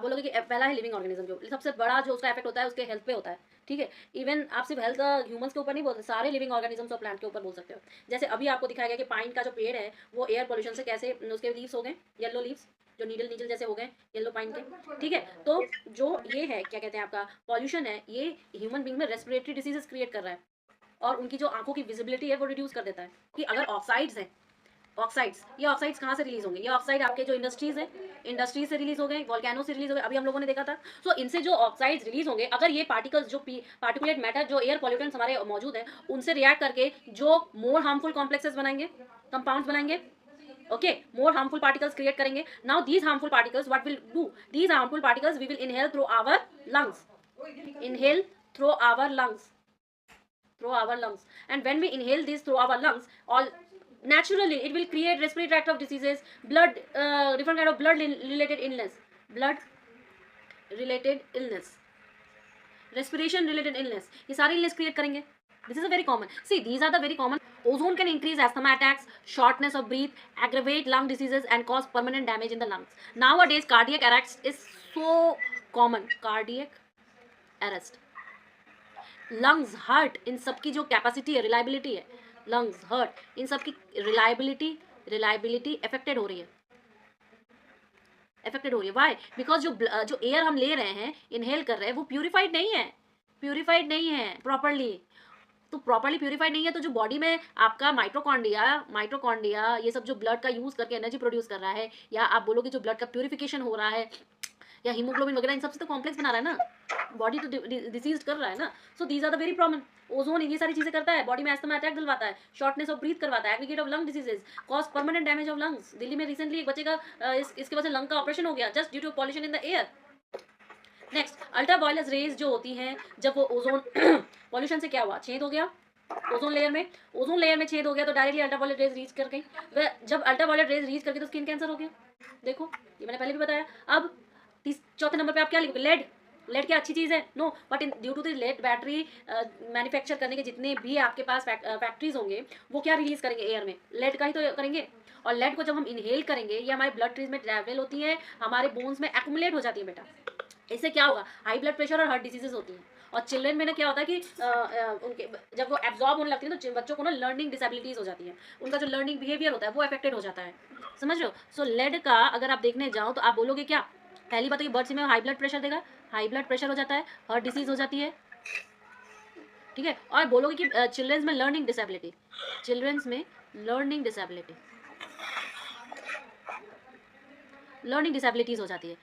आप बोलोगे कि पहला है लिविंग ऑर्गेनिज्म के ऊपर, सबसे बड़ा जो उसका इफेक्ट होता है उसके हेल्थ पे होता है, ठीक है। इवन आप सिर्फ हेल्थ ह्यूमंस के ऊपर नहीं बोलते, सारे लिविंग ऑर्गेनिजम्स और प्लांट के ऊपर बोल सकते हो। जैसे अभी आपको दिखाया गया कि पाइन का जो पेड़ है वो एयर पोल्यूशन से कैसे उसके लीव्स हो गए येलो लीव्स, जो नीडल नीडल जैसे हो गए येलो पाइन के, ठीक है। तो जो ये है क्या कहते हैं आपका पॉल्यूशन है, ये ह्यूमन बींग में रेस्पिरेटरी डिसीजेस क्रिएट कर रहा है, और उनकी जो आंखों की विजिबिलिटी है वो रिड्यूस कर देता है। कि अगर ऑक्साइड्स हैं, ऑक्साइड्स, ये ऑक्साइड्स कहाँ से रिलीज होंगे, ये ऑक्साइड आपके जो इंडस्ट्रीज है, इंडस्ट्रीज से रिलीज हो गए, वॉल्केनो से रिलीज हो गए, अभी हम लोगों ने देखा था। सो इनसे जो ऑक्साइड्स रिलीज होंगे, अगर ये पार्टिकल्स जो पार्टिकुलेट मैटर जो एयर पॉल्यूटेंट्स हमारे मौजूद है उनसे रिएक्ट करके जो मोर हार्मफुल कॉम्प्लेक्सेस बनाएंगे, कंपाउंड्स बनाएंगे, okay, more harmful particles create करेंगे। now these harmful particles what will do, these harmful particles we will inhale through our lungs, inhale through our lungs, through our lungs, and when we inhale this through our lungs, all naturally it will create respiratory tract of diseases, blood different kind of blood related illness, blood related illness, respiration related illness, ये सारे illness create करेंगे। This is a very common. See, these are the very common. Ozone can increase asthma attacks, shortness of breath, aggravate lung diseases, and cause permanent damage in the lungs. Nowadays, cardiac arrest is so common. Cardiac arrest. Lungs, heart, इन सब की जो capacity है, reliability है, lungs, heart, इन सब की reliability affected हो रही है, अफेक्टेड हो रही है। वाई? बिकॉज जो एयर हम ले रहे हैं, इनहेल कर रहे हैं, वो प्यूरिफाइड नहीं है, प्यूरिफाइड नहीं है प्रॉपरली। तो प्रॉपरली प्यूरिफाइड नहीं है, तो जो बॉडी में आपका माइटोकॉन्ड्रिया ये सब जो ब्लड का यूज करके एनर्जी प्रोड्यूस कर रहा है, या आप बोलोगे जो ब्लड का प्यूरिफिकेशन हो रहा है, या हीमोग्लोबिन वगैरह, इन सबसे तो कॉम्प्लेक्स बना रहा है ना, बॉडी तो डिसीज कर रहा है ना। So these are the very problem. Ozone ये सारी चीजें करता है, बॉडी में अस्थमा अटैक दिलवाता है, शॉर्टनेस ऑफ ब्रीथ करवाता है, aggregate of lung diseases, cause permanent damage of lungs. Delhi में रिसेंटली एक बच्चे का इसकी वजह से लंग का ऑपरेशन हो गया, just due to pollution in the air. Next, ultraviolet rays जो होती हैं, जब वो ओजोन पॉल्यूशन से क्या हुआ, छेद हो गया ओजोन लेयर में छेद हो गया, तो डायरेक्टली अल्ट्रावायलेट रेज रीच कर गई। जब अल्ट्रावायलेट रेज रीच कर गई तो स्किन कैंसर हो गया। देखो, ये मैंने पहले भी बताया। अब चौथे नंबर पे आप क्या लिखोगे, लेड। लेड क्या अच्छी चीज़ है? No, but in due to the lead battery manufacture करने के जितने भी आपके पास फैक्ट्रीज होंगे, वो क्या रिलीज करेंगे एयर में, लेड का ही तो करेंगे। और लेड को जब हम इनहेल करेंगे, ये हमारे ब्लड ट्रीज में ट्रैवल होती है, हमारे बोन्स में एक्यूमुलेट हो जाती है बेटा। इससे क्या होगा, हाई ब्लड प्रेशर और हार्ट डिजीजेज होती हैं। और चिल्ड्रन में ना क्या होता है कि उनके जब वो एब्जॉर्ब होने लगती है तो बच्चों को ना लर्निंग डिसेबिलिटीज हो जाती है, उनका जो लर्निंग बिहेवियर होता है वो अफेक्टेड हो जाता है, समझ रहे हो। सो लेड का अगर आप देखने जाओ तो आप बोलोगे क्या, पहली बात तो ये बर्ड्स में हाई ब्लड प्रेशर देगा, हाई ब्लड प्रेशर हो जाता है, हार्ट डिसीज हो जाती है, ठीक है। और बोलोगे कि चिल्ड्रंस में लर्निंग डिसेबिलिटी, चिल्ड्रंस में लर्निंग डिसेबिलिटी, लर्निंग डिसेबिलिटीज हो जाती है।